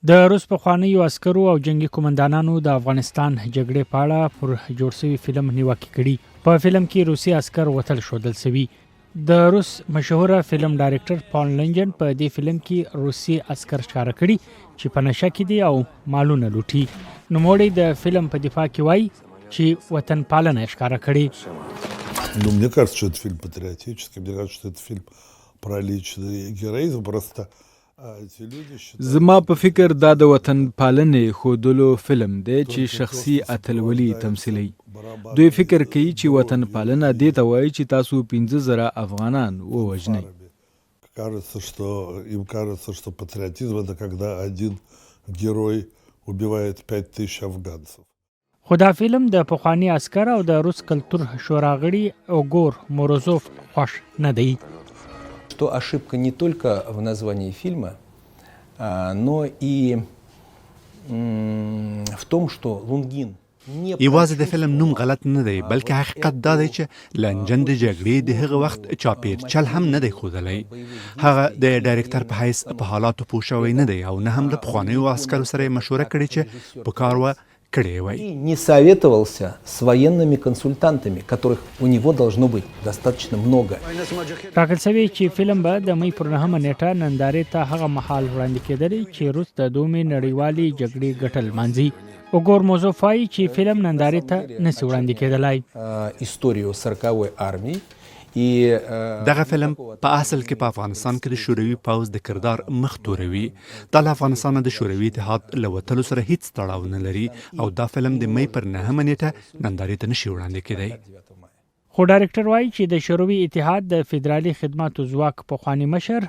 د روس پخوانیو عسکرو او جنگي قومندانانو د افغانستان جګړې په اړه پر جوړ شوي فلم نیوکې کړي. په فلم کې روسي عسکر وتل ښودل شوي. د روس مشهوره فلم ډایرکټر پال لنجن په دې فلم کې روسي عسکر ښکاره کړي چې په نشه کې دي او مالونه لوټي. نوموړی د فلم په دفاع کې وایي چې وطن پالنه یې ښکاره کړي. Ну, мне кажется, что это фильм патриотический, мне кажется, что это фильм про личный героизм. Просто زما په فکر دا د وطن پالنې ښودلو فلم دی چې شخصي اتلولي تمثیلوي. دوی فکر کوي چې وطن پالنه دې ته وایي چې تاسو 15,000 افغانان ووژنئ. Им кажется, что патриотизм это когда один герой убивает 5,000 афганцев. خو دا فلم د پخواني عسکر او د روس کلتور شوراغړي اوګور مورozov خوښ نه دی. Что ошибка не только в названии фильма, но и в том, что Лунгин یوازې د فلم نوم غلط نه دی بلکې حقیقت دا دی چې لنجن د جګړې د هغه وخت چاپیرچل هم نه دی ښودلی. هغه د ډایرکټر په حیث په حالاتو پوه شوی نه دی او نه هم د پخوانیو عسکرو سره یې مشوره کړې چې په کار وه کړی وای. Не советовался с военными консультантами, которых у него должно быть достаточно много. ټاکل شوی چې فلم به د مې پر 9 نیټه نندارې ته هغه مهال وړاندې کېدلی چې روس د دومې نړیوالې جګړې ګټل مانځي. اوګور موزوف وایي چې فلم نندارې ته نشي وړاندې کېدلی. Историю 40-й армии. دغه فلم په اصل کې په افغانستان کې د شوروي پوځ د کردار مخ توروي. دا له افغانستان د شوروي اتحاد له وتلو سره هیڅ تړاو نه لري او دا فلم د مې پر 9 نیټه نندارې ته نشي وړاندې کېدی. خو ډایرکټر وایي چې د شوروي اتحاد د فدرالي خدماتو ځواک پخواني مشر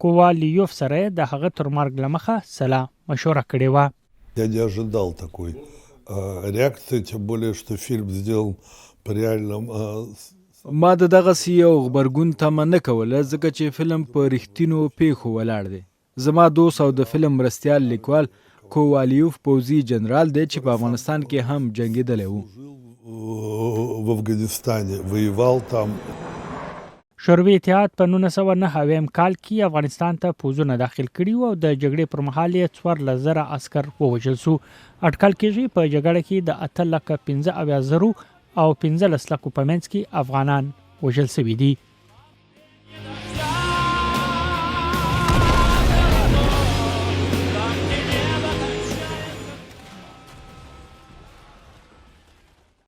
کووالیوف سره د هغه تر مرګ له مخه سلا مشوره کړې وه. Я не ожидал такой реакции, тем более, что фильм сделан по реальным... ما د دغسې یو غبرګون تمه نه کوله ځکه چې فلم په رښتینو پیښو ولاړ دی. زما دوست او د فلم مرستیال لیکوال کووالیوف پوځي جنرال دی چې په افغانستان کې هم جنګېدلی و. В Афганистане воевал там. شوروي اتحاد په 1990 کال کې افغانستان ته پوځونه داخل کړي او د جګړې پر مهال یې 14,000 عسکر ووژل شو. اټکل کېږي په جګړه کې د 8,15,000 او 15 لکو په منځ کې افغانان وژل شوي دي.